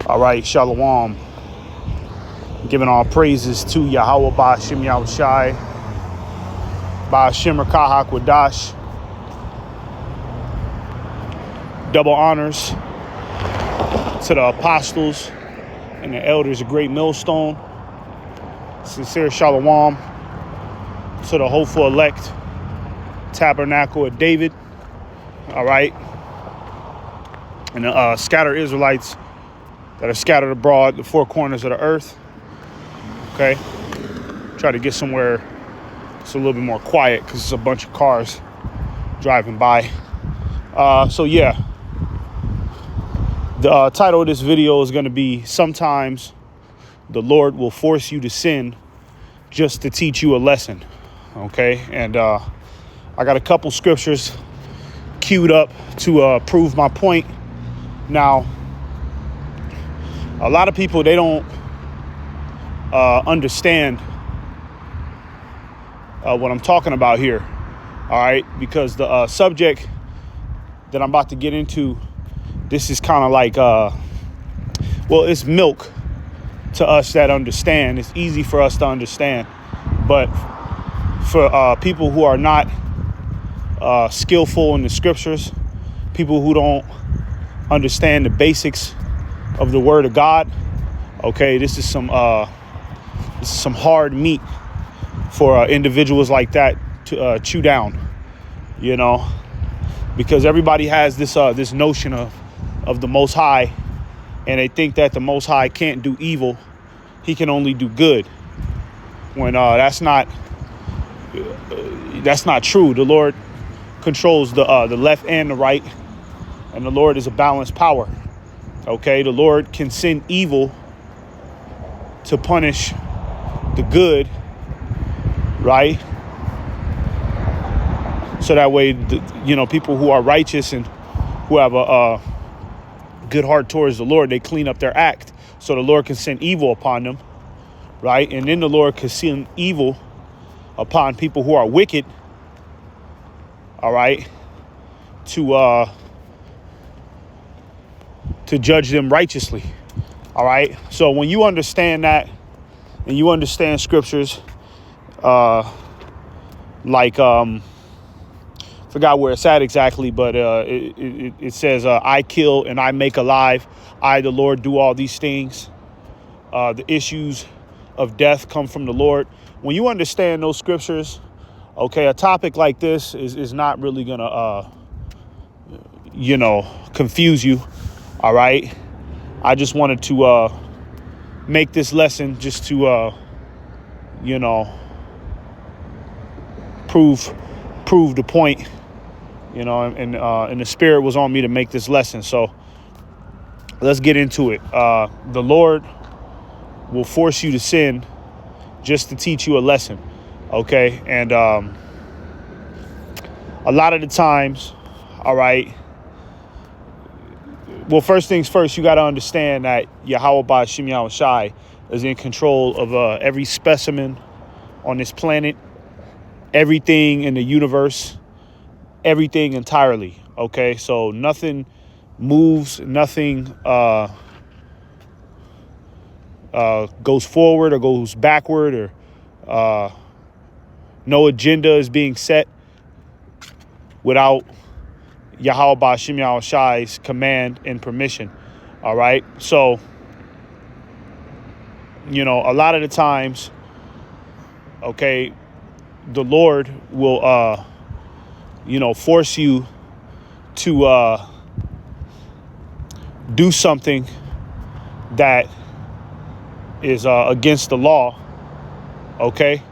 All right, Shalom. Giving all praises to Yahweh Ba'ashem Yahushai, Ba'ashem Rakah HaKodash. Double honors to the apostles and the elders of Great Millstone. Sincere Shalom to the hopeful elect Tabernacle of David. All right. And the scattered Israelites that are scattered abroad, the four corners of the earth. Okay. Try to get somewhere it's a little bit more quiet because it's a bunch of cars driving by. So yeah. The title of this video is going to be Sometimes the Lord Will Force You to Sin Just to Teach You a Lesson. Okay. And I got a couple scriptures queued up to prove my point. Now, a lot of people, they don't understand what I'm talking about here. All right. Because the subject that I'm about to get into, this is kind of like, well, it's milk to us that understand. It's easy for us to understand. But for people who are not skillful in the scriptures, people who don't understand the basics of the word of God, okay, this is some hard meat for individuals like that to chew down, you know, because everybody has this this notion of the Most High, and they think that the Most High can't do evil, he can only do good, when that's not true. The Lord controls the left and the right, and the Lord is a balanced power. Okay, the Lord can send evil to punish the good, right? So that way, people who are righteous and who have a good heart towards the Lord, they clean up their act, so the Lord can send evil upon them, right? And then the Lord can send evil upon people who are wicked, all right, to judge them righteously, all right? So when you understand that, and you understand scriptures, forgot where it's at exactly, but it says, I kill and I make alive. I, the Lord, do all these things. The issues of death come from the Lord. When you understand those scriptures, okay, a topic like this is not really going to, confuse you. All right. I just wanted to make this lesson just to, prove the point. And the Spirit was on me to make this lesson. So let's get into it. The Lord will force you to sin just to teach you a lesson. Okay. And a lot of the times, all right. Well, first things first, you got to understand that Yahweh Ba'ashem Yahushai is in control of every specimen on this planet, everything in the universe, everything entirely. Okay, so nothing moves, nothing goes forward or goes backward, or no agenda is being set without Yahweh Ba'ashem Yahushai's command and permission. All right, so a lot of the times, okay, the Lord will force you to do something that is against the law, okay?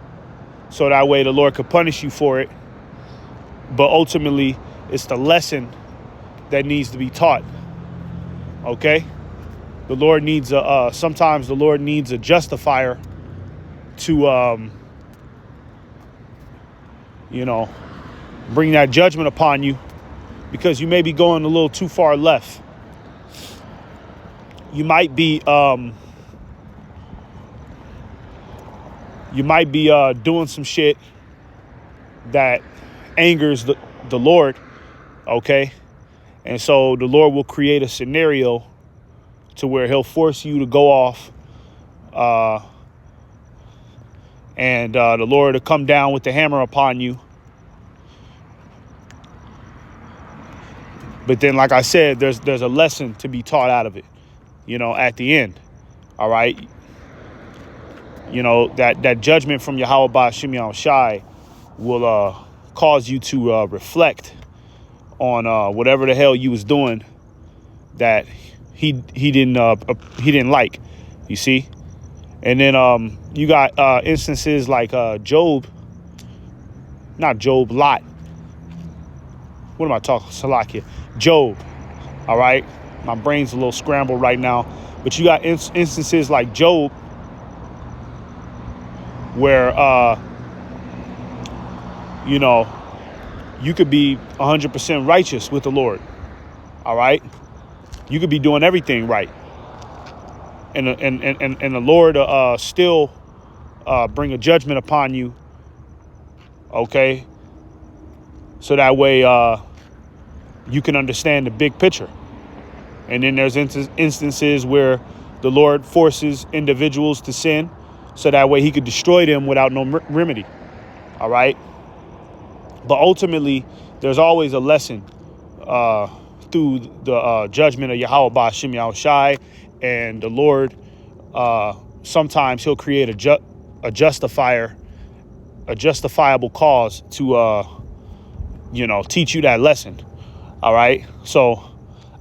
So that way the Lord could punish you for it. But ultimately, it's the lesson that needs to be taught, okay? The Lord needs sometimes the Lord needs a justifier to, bring that judgment upon you, because you may be going a little too far left. You might be doing some shit that angers the Lord, okay? And so the Lord will create a scenario to where he'll force you to go off, and the Lord will come down with the hammer upon you. But then, like I said, there's a lesson to be taught out of it, at the end. All right. That judgment from Yahweh Ba'ashem Yahushai will cause you to reflect on whatever the hell you was doing that he didn't like, you see. And then you got instances like Lot. What am I talking? Salakia. Job. All right. My brain's a little scrambled right now. But you got instances like Job where, you could be 100% righteous with the Lord. All right. You could be doing everything right. And the Lord still bring a judgment upon you. Okay. So that way you can understand the big picture. And then there's instances where the Lord forces individuals to sin so that way he could destroy them without no remedy. All right. But ultimately, there's always a lesson through the judgment of Yahweh Ba'ashem Yahushai. And the Lord, sometimes he'll create a justifiable cause to, teach you that lesson. All right. So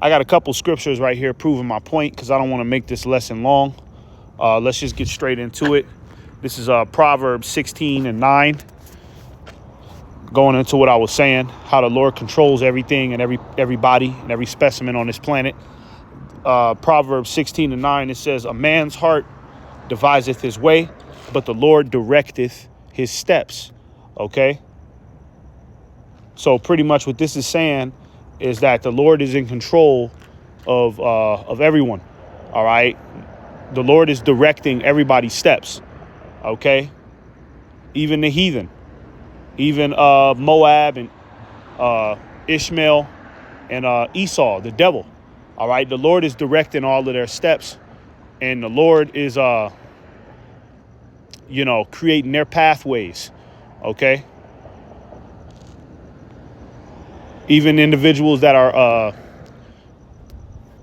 I got a couple scriptures right here proving my point because I don't want to make this lesson long. Let's just get straight into it. This is Proverbs 16:9. Going into what I was saying, how the Lord controls everything and everybody and every specimen on this planet. Proverbs 16:9, it says, a man's heart deviseth his way, but the Lord directeth his steps. Okay. So pretty much what this is saying is that the Lord is in control of everyone. All right. The Lord is directing everybody's steps. Okay. Even the heathen. Even Moab and Ishmael and Esau, the devil. All right. The Lord is directing all of their steps. And the Lord is, creating their pathways. Okay. Even individuals that are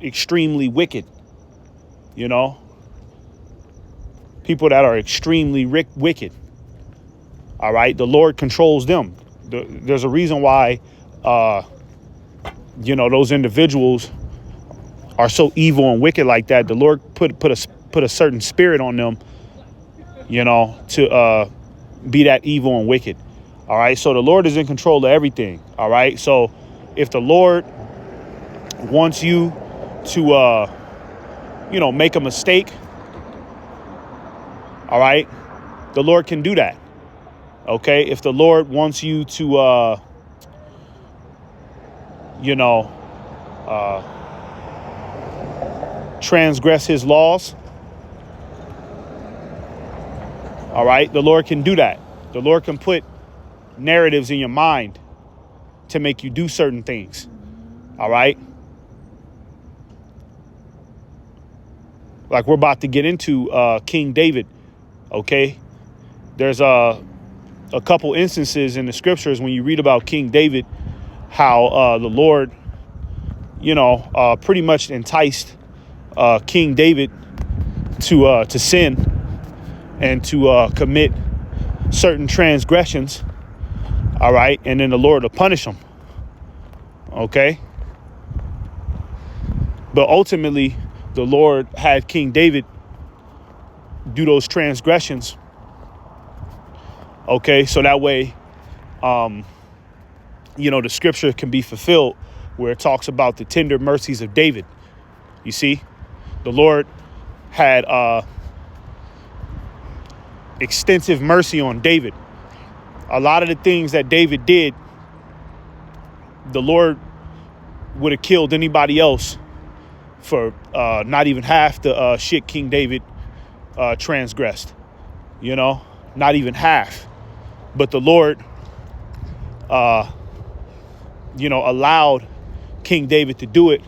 extremely wicked. People that are extremely wicked. All right. The Lord controls them. There's a reason why, those individuals are so evil and wicked like that. The Lord put a certain spirit on them, to be that evil and wicked. All right. So the Lord is in control of everything. All right. So if the Lord wants you to, make a mistake. All right. The Lord can do that. OK, if the Lord wants you to, transgress his laws. All right. The Lord can do that. The Lord can put narratives in your mind to make you do certain things. All right. Like we're about to get into King David. OK, there's a couple instances in the scriptures when you read about King David, how the Lord, pretty much enticed King David to sin and to commit certain transgressions. All right. And then the Lord will punish him. OK. But ultimately, the Lord had King David do those transgressions. OK, so that way, the scripture can be fulfilled where it talks about the tender mercies of David. You see, the Lord had extensive mercy on David. A lot of the things that David did, the Lord would have killed anybody else for not even half the shit King David transgressed, not even half. But the Lord, allowed King David to do it.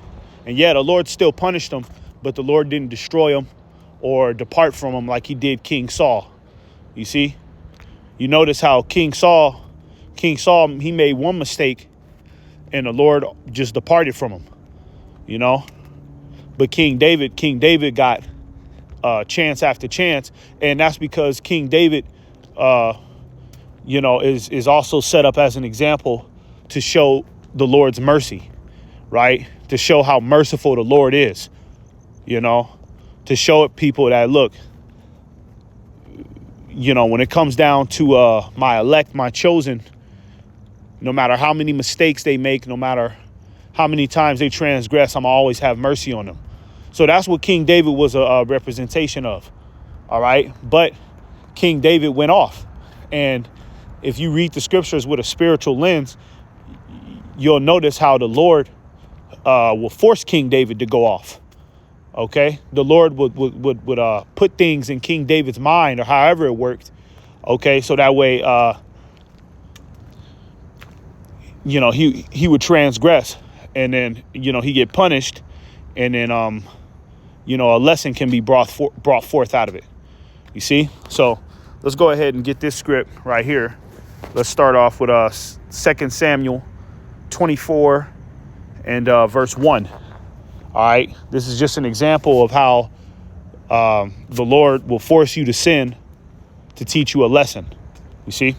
And yeah, the Lord still punished him, but the Lord didn't destroy him or depart from him like he did King Saul. You see, you notice how King Saul, he made one mistake and the Lord just departed from him, you know. But King David got chance after chance. And that's because King David, you know, is also set up as an example to show the Lord's mercy, right? To show how merciful the Lord is, you know, to show it people that, look, you know, when it comes down to my elect, my chosen, no matter how many mistakes they make, no matter how many times they transgress, I'm always have mercy on them. So that's what King David was a representation of. All right. But King David went off. And if you read the scriptures with a spiritual lens, you'll notice how the Lord will force King David to go off. OK, the Lord would put things in King David's mind, or however it worked. OK, so that way, you know, he would transgress, and then, you know, he get punished, and then, you know, a lesson can be brought forth out of it. You see? So let's go ahead and get this script right here. Let's start off with 2 Samuel 24 and verse 1. All right. This is just an example of how the Lord will force you to sin to teach you a lesson. You see?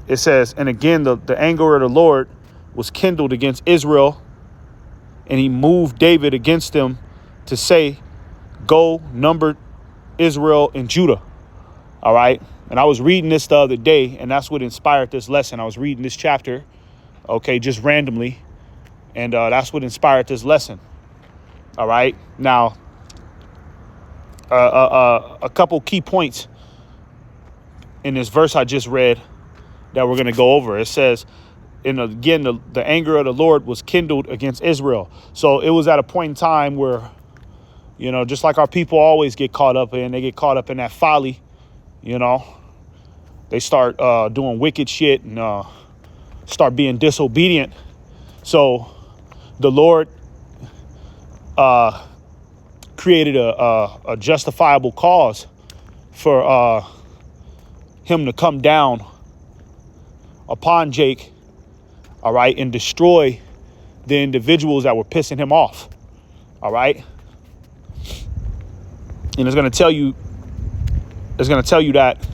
It says, and again, the anger of the Lord was kindled against Israel, and he moved David against them to say, go number Israel and Judah. All right. And I was reading this the other day, and that's what inspired this lesson. I was reading this chapter, OK, just randomly. And that's what inspired this lesson. All right. Now, a couple key points in this verse I just read that we're going to go over. It says, and again, the anger of the Lord was kindled against Israel. So it was at a point in time where, you know, just like our people always get caught up in, they get caught up in that folly, you know, they start doing wicked shit and start being disobedient. So the Lord created a justifiable cause for him to come down upon Jake, all right, and destroy the individuals that were pissing him off, all right? And it's going to tell you that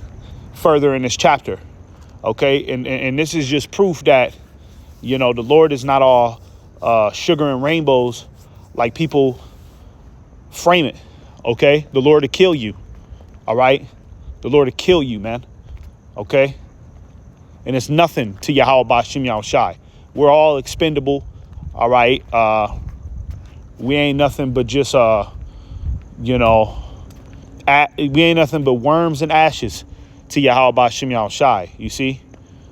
further in this chapter, okay? And this is just proof that, you know, the Lord is not all sugar and rainbows like people frame it, okay? The Lord will kill you, all right? The Lord will kill you, man, okay? And it's nothing to Yahweh Ba'Shem Yahushai. We're all expendable, all right? We ain't nothing but just, you know, we ain't nothing but worms and ashes to Yahweh Ba'Shem Yahushai, you see?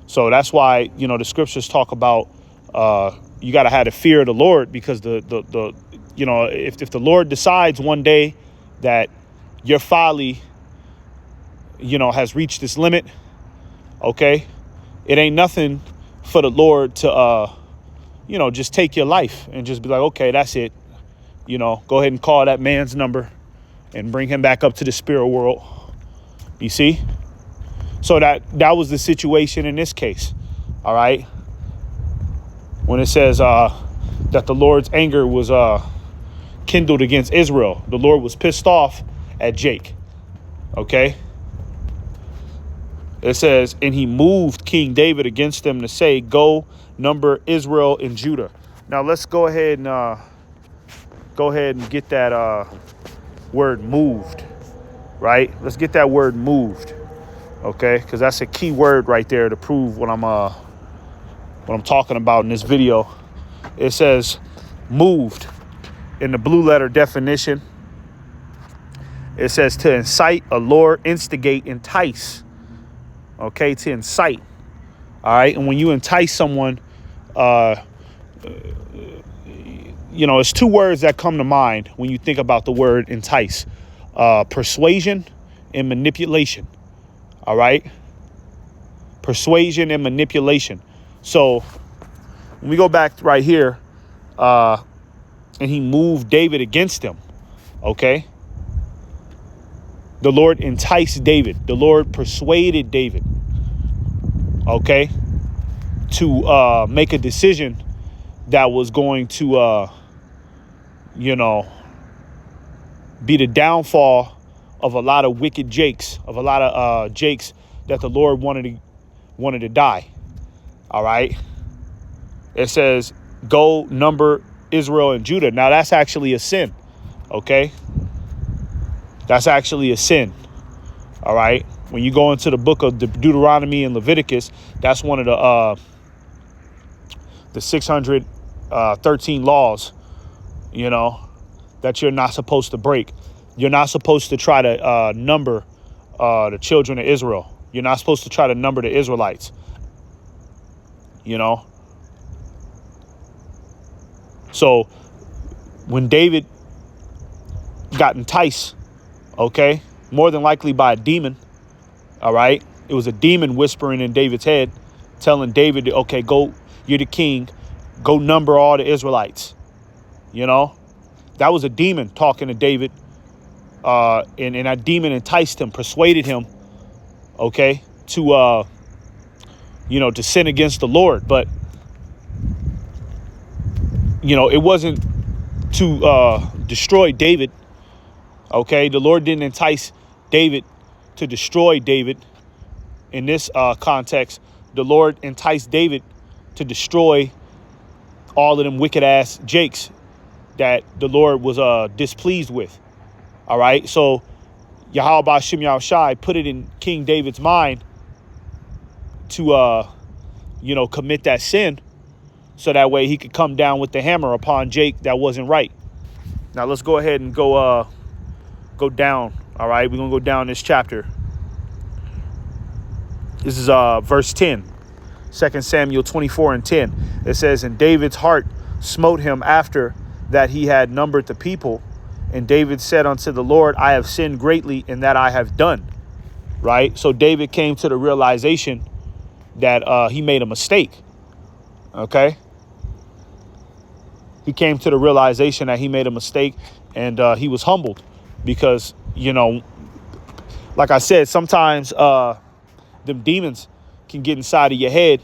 So that's why, you know, the scriptures talk about you got to have the fear of the Lord, because the you know, if the Lord decides one day that your folly, you know, has reached its limit, okay, it ain't nothing for the Lord to, you know, just take your life and just be like, okay, that's it. You know, go ahead and call that man's number and bring him back up to the spirit world. You see? So that was the situation in this case. All right. When it says that the Lord's anger was kindled against Israel, the Lord was pissed off at Jake. Okay. It says, and he moved King David against them to say, go number Israel and Judah. Now let's go ahead and get that word moved, right? Let's get that word moved, okay? Because that's a key word right there to prove what I'm talking about in this video. It says moved in the blue letter definition. It says to incite, allure, instigate, entice. Okay, to incite. All right. And when you entice someone, you know, it's two words that come to mind when you think about the word entice: persuasion and manipulation. All right. Persuasion and manipulation. So when we go back right here and he moved David against him. Okay. The Lord enticed David. The Lord persuaded David. Okay. To make a decision that was going to, be the downfall of a lot of wicked Jakes, of a lot of Jakes that the Lord wanted to die. All right. It says, go number Israel and Judah. Now that's actually a sin. Okay. That's actually a sin. All right. When you go into the book of Deuteronomy and Leviticus, that's one of the 613 laws, that you're not supposed to break. You're not supposed to try to number the children of Israel. You're not supposed to try to number the Israelites. So when David got enticed, okay, more than likely by a demon, all right, it was a demon whispering in David's head, telling David, okay, go, you're the king, go number all the Israelites. That was a demon talking to David, and that demon enticed him, persuaded him, okay, to sin against the Lord. But it wasn't to destroy David. Okay, the Lord didn't entice David to destroy David. In this context, the Lord enticed David to destroy all of them wicked ass Jakes that the Lord was displeased with. All right, so Yahweh Ba'Shem Yahushai put it in King David's mind to commit that sin, so that way he could come down with the hammer upon Jake that wasn't right. Now let's go ahead and go down. All right, we're gonna go down this chapter. This is verse 10, 2 Samuel 24:10. It says, and David's heart smote him after that he had numbered the people. And David said unto the Lord, I have sinned greatly in that I have done. Right. So David came to the realization that he made a mistake. OK. He came to the realization that he made a mistake, and he was humbled because, like I said, sometimes them demons can get inside of your head.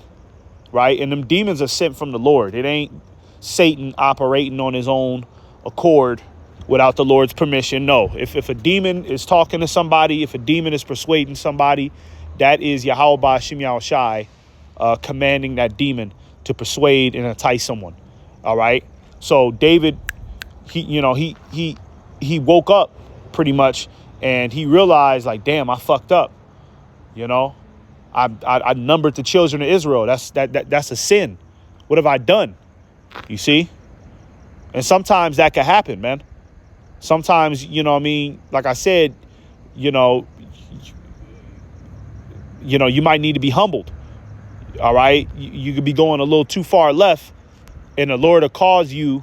Right. And them demons are sent from the Lord. It ain't Satan operating on his own accord without the Lord's permission. No, if a demon is talking to somebody, if a demon is persuading somebody, that is Yahweh Ba'Shem Yahushai commanding that demon to persuade and entice someone. All right. So David, he woke up pretty much, and he realized, like, damn, I fucked up. I numbered the children of Israel. That's a sin. What have I done? You see? And sometimes that could happen, man. Sometimes, like I said, you might need to be humbled. All right. You could be going a little too far left, and the Lord will cause you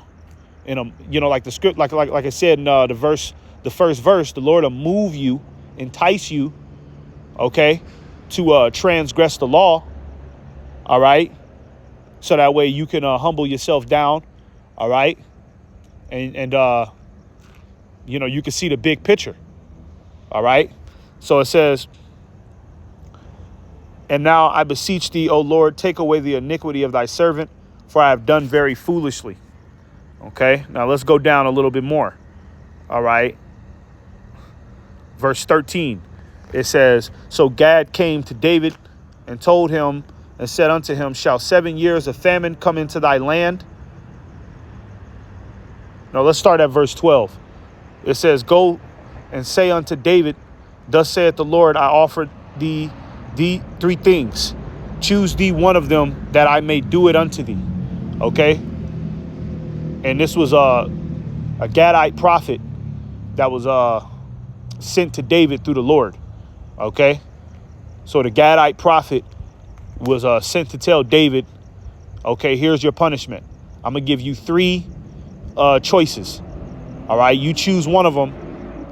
like the script, like I said in the first verse, the Lord will move you, entice you, okay, to transgress the law. All right. So that way you can humble yourself down. All right. And you can see the big picture. All right. So it says, and now I beseech thee, O Lord, take away the iniquity of thy servant, for I have done very foolishly. Okay. Now let's go down a little bit more. All right. Verse 13, it says, so Gad came to David and told him and said unto him, shall 7 years of famine come into thy land? Now let's start at verse 12. It says, go and say unto David, thus saith the Lord, I offer thee 3 things. Choose thee one of them that I may do it unto thee. Okay. And this was a Gadite prophet that was sent to David through the Lord. Okay. So the Gadite prophet was sent to tell David, okay, here's your punishment. I'm going to give you 3 choices. All right. You choose one of them,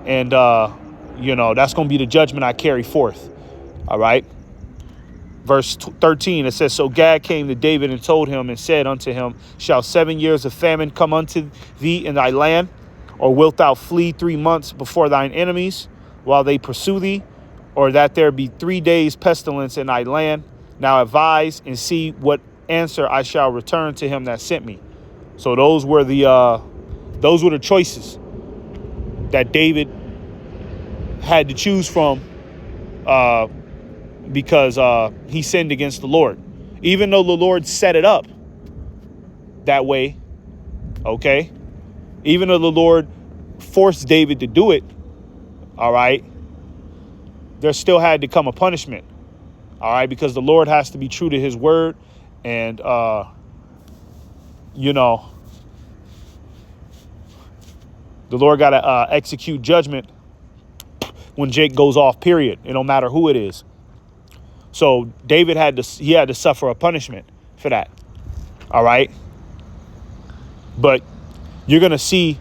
and, that's going to be the judgment I carry forth. All right. Verse 13, it says, so Gad came to David and told him and said unto him, shall 7 years of famine come unto thee in thy land? Or wilt thou flee 3 months before thine enemies while they pursue thee? Or that there be 3 days pestilence in thy land? Now advise and see what answer I shall return to him that sent me. So those were the choices that David had to choose from, because he sinned against the Lord. Even though the Lord set it up that way, okay? Even though the Lord forced David to do it, all right, there still had to come a punishment, all right? Because the Lord has to be true to his word, and, you know, the Lord got to execute judgment when Jake goes off, period. It don't matter who it is. So David had to suffer a punishment for that. All right. But you're going to see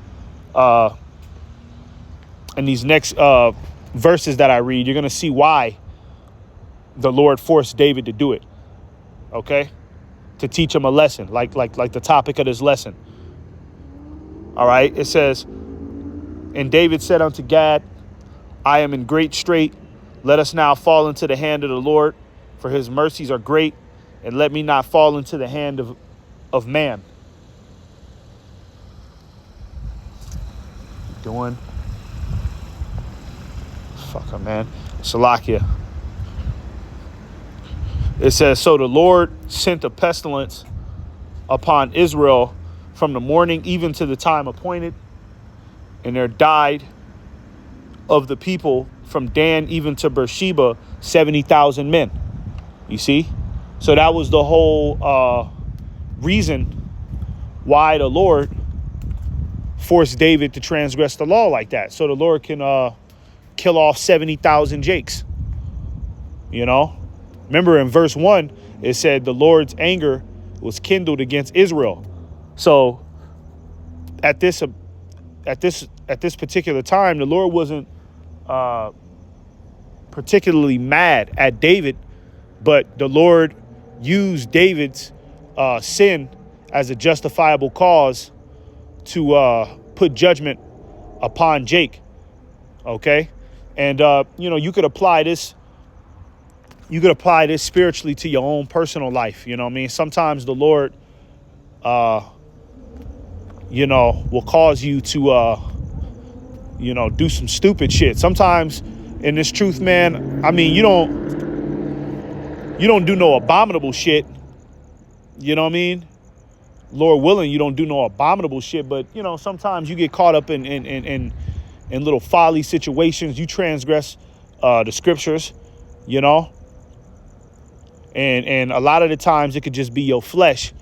in these next verses that I read, you're going to see why the Lord forced David to do it. OK, to teach him a lesson, like the topic of this lesson. All right. It says, and David said unto Gad, I am in great strait. Let us now fall into the hand of the Lord, for his mercies are great, and let me not fall into the hand of man. Doing? Fucker, man. Salakia. It says, so the Lord sent a pestilence upon Israel from the morning even to the time appointed, and there died of the people from Dan even to Beersheba 70,000 men. You see? So that was the whole reason why the Lord forced David to transgress the law like that. So the Lord can kill off 70,000 Jakes. You know? Remember in verse 1, it said the Lord's anger was kindled against Israel. So at this particular time, the Lord wasn't particularly mad at David, but the Lord used David's sin as a justifiable cause to put judgment upon Jake. Okay, and you know, you could apply this spiritually to your own personal life. You know what I mean? Sometimes the Lord you know, will cause you to you know, do some stupid shit. Sometimes in this truth, man, I mean, you don't do no abominable shit. You know what I mean? Lord willing, you don't do no abominable shit, but you know, sometimes you get caught up in little folly situations. You transgress the scriptures, you know? And a lot of the times it could just be your flesh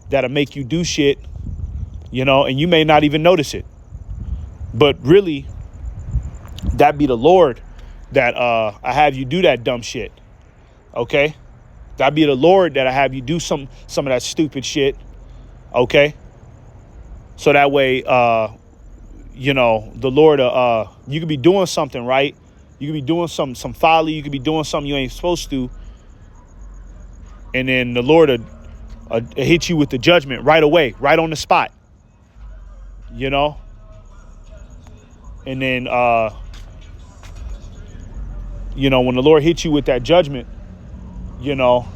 that'll make you do shit, you know, and you may not even notice it. But really, that be the Lord that I have you do that dumb shit. Okay? That be the Lord that I have you do some of that stupid shit. Okay? So that way, you know, the Lord, you could be doing something, right? You could be doing some folly. You could be doing something you ain't supposed to. And then the Lord hit you with the judgment right away, right on the spot. You know? And then, you know, when the Lord hits you with that judgment, you know,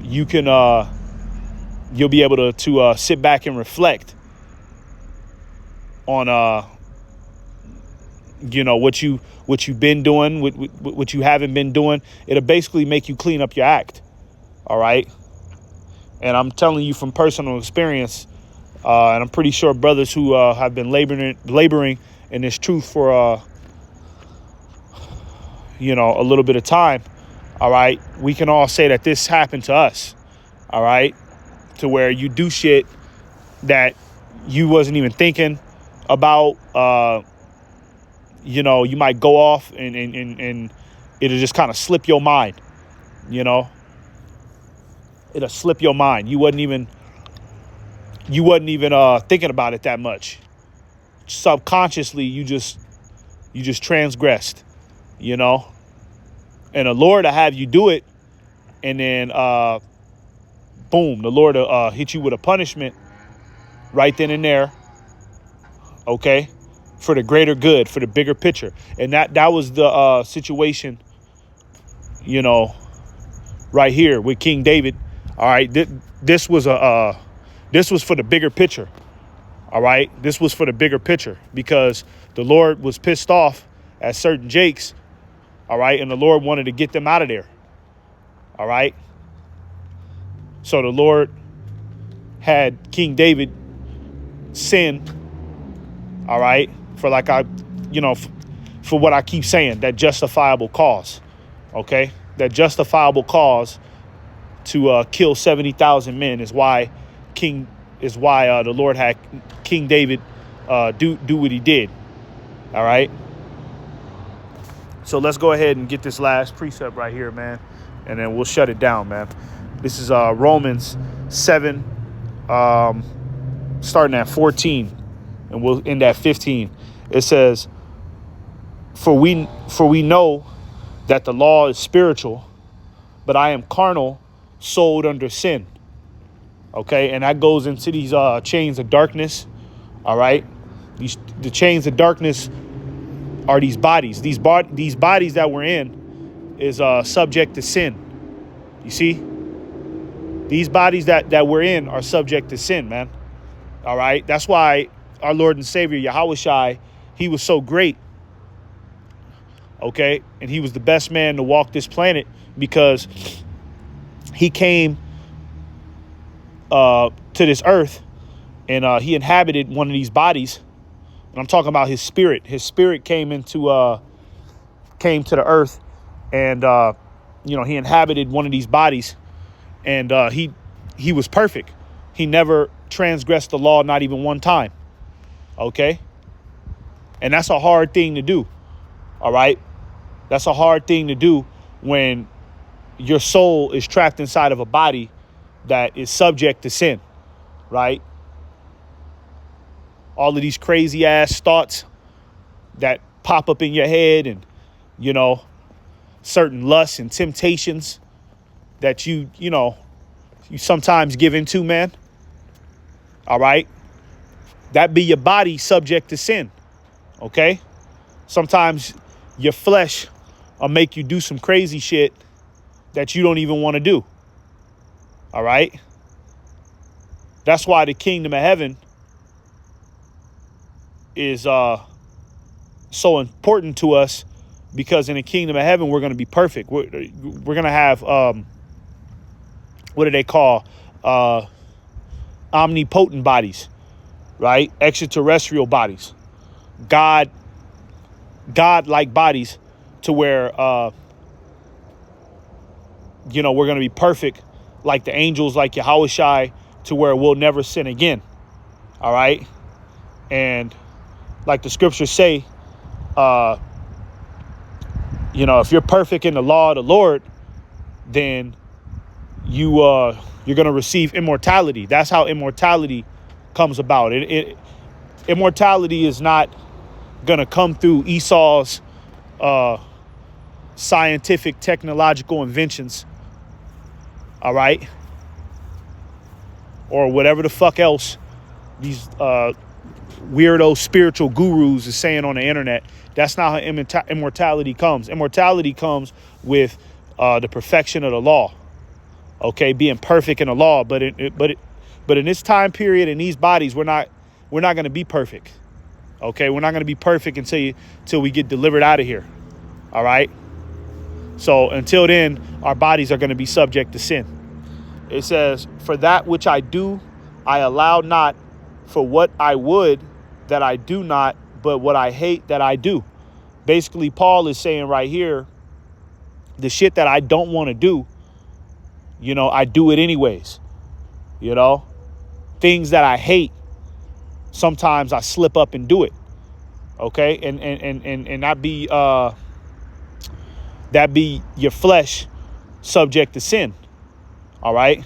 you can, you'll be able to sit back and reflect on, you know, what you've been doing, what you haven't been doing. It'll basically make you clean up your act. All right. And I'm telling you from personal experience, and I'm pretty sure brothers who have been laboring in this truth for, you know, a little bit of time. All right. We can all say that this happened to us. All right. To where you do shit that you wasn't even thinking about. You know, you might go off and it'll just kind of slip your mind. You know, it'll slip your mind. You wasn't even thinking about it that much. Subconsciously, you just transgressed, you know. And the Lord will have you do it And then, boom, the Lord hit you with a punishment right then and there. Okay. For the greater good, for the bigger picture. And that was the situation, you know, right here with King David. All right. This was for the bigger picture. All right. This was for the bigger picture because the Lord was pissed off at certain Jakes. All right. And the Lord wanted to get them out of there. All right. So the Lord had King David sin. All right. For like for what I keep saying, that justifiable cause. Okay. That justifiable cause to kill 70,000 men is why the Lord had King David do what he did. All right. So let's go ahead and get this last precept right here, man, and then we'll shut it down, man. This is Romans 7, starting at 14, and we'll end at 15. It says, For we know that the law is spiritual, but I am carnal, sold under sin. Okay, and that goes into these chains of darkness. All right, the chains of darkness are these bodies. These bodies that we're in is subject to sin. You see, these bodies that we're in are subject to sin, man. All right, that's why our Lord and Savior Yahushua, he was so great. Okay, and he was the best man to walk this planet because he came to this earth and he inhabited one of these bodies. And I'm talking about his spirit. His spirit came to the earth, and he inhabited one of these bodies, and he was perfect. He never transgressed the law, not even one time. Okay, and that's a hard thing to do. All right, that's a hard thing to do when your soul is trapped inside of a body that is subject to sin, right? All of these crazy ass thoughts that pop up in your head, and, certain lusts and temptations that you sometimes give into, man. All right. That be your body subject to sin. Okay. Sometimes your flesh will make you do some crazy shit that you don't even want to do. All right. That's why the kingdom of heaven is so important to us, because in the kingdom of heaven, we're going to be perfect. We're going to have, what do they call, omnipotent bodies, right? Extraterrestrial bodies, God-like bodies, to where, we're going to be perfect like the angels, like Yahushua, to where we'll never sin again. All right. And like the scriptures say, if you're perfect in the law of the Lord, then you're going to receive immortality. That's how immortality comes about. Immortality is not going to come through Esau's scientific, technological inventions. All right. Or whatever the fuck else these weirdo spiritual gurus is saying on the internet. That's not how immortality comes. Immortality comes with the perfection of the law. Okay, being perfect in the law, but in this time period, in these bodies, we're not going to be perfect. Okay, we're not going to be perfect until we get delivered out of here. All right. So until then, our bodies are going to be subject to sin. It says, "For that which I do, I allow not. For what I would, that I do not, but what I hate, that I do." Basically, Paul is saying right here, the shit that I don't want to do, I do it anyways. Things that I hate, sometimes I slip up and do it. Okay, and that be your flesh subject to sin. All right.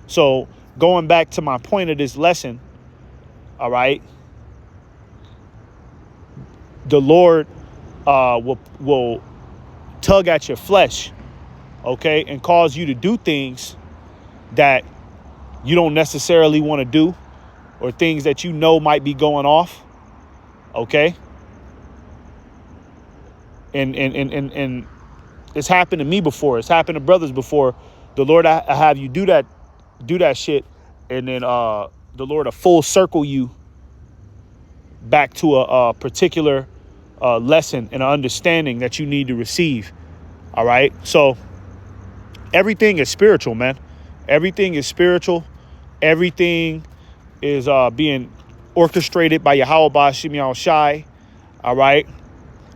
So going back to my point of this lesson, all right, the Lord will tug at your flesh, okay, and cause you to do things that you don't necessarily want to do, or things that you know might be going off, okay? And it's happened to me before. It's happened to brothers before. The Lord I have you do that shit, and then the Lord will full circle you back to a particular lesson and an understanding that you need to receive. All right. So everything is spiritual, man. Everything is spiritual. Everything is being orchestrated by Yahweh Ba'Shem Yahushai. All right.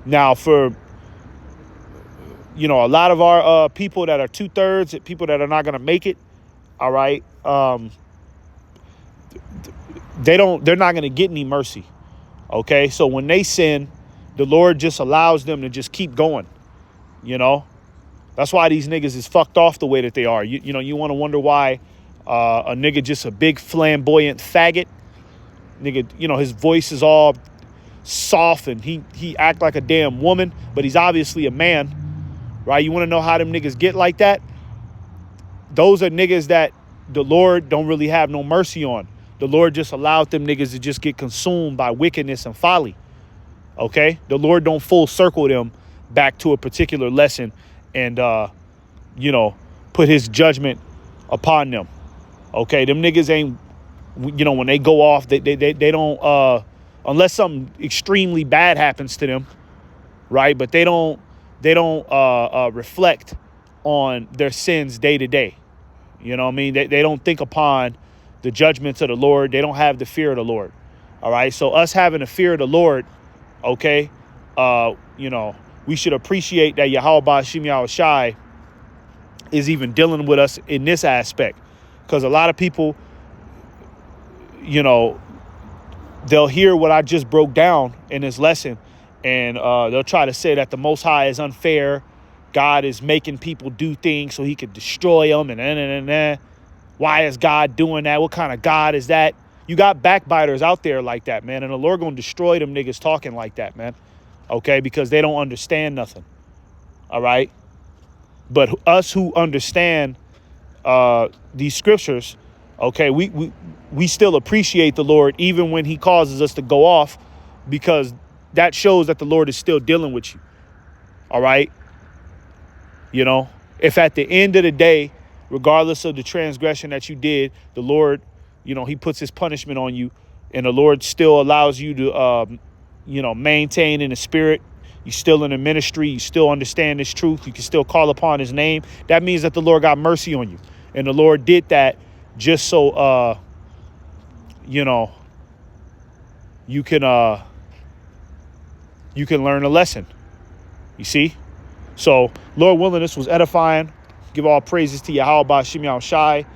Now, for a lot of our people that are 2/3, people that are not gonna make it. All right. They're not gonna get any mercy. Okay. So when they sin, the Lord just allows them to just keep going. That's why these niggas is fucked off the way that they are. You want to wonder why a nigga just a big flamboyant faggot. Nigga, his voice is all soft and he act like a damn woman, but he's obviously a man, right? You want to know how them niggas get like that? Those are niggas that the Lord don't really have no mercy on. The Lord just allowed them niggas to just get consumed by wickedness and folly. Okay? The Lord don't full circle them back to a particular lesson and put his judgment upon them. Okay, them niggas ain't, when they go off, they don't, unless something extremely bad happens to them, right? But they don't reflect on their sins day to day. You know what I mean? They don't think upon the judgments of the Lord. They don't have the fear of the Lord. All right, so us having the fear of the Lord, okay, we should appreciate that Yahweh Ba'Shem Yahushai is even dealing with us in this aspect. Because a lot of people, they'll hear what I just broke down in this lesson, and they'll try to say that the Most High is unfair. God is making people do things so he could destroy them, and why is God doing that? What kind of God is that? You got backbiters out there like that, man, and the Lord gonna destroy them niggas talking like that, man. Okay, because they don't understand nothing. All right. But us who understand these scriptures, okay, we still appreciate the Lord even when he causes us to go off, because that shows that the Lord is still dealing with you. All right. If at the end of the day, regardless of the transgression that you did, the Lord, he puts his punishment on you, and the Lord still allows you to maintain in the spirit, you still in the ministry, you still understand this truth, you can still call upon his name, that means that the Lord got mercy on you. And the Lord did that just so you can learn a lesson. You see? So Lord willing, this was edifying. Give all praises to Yahweh Ba'Shem Yahushai.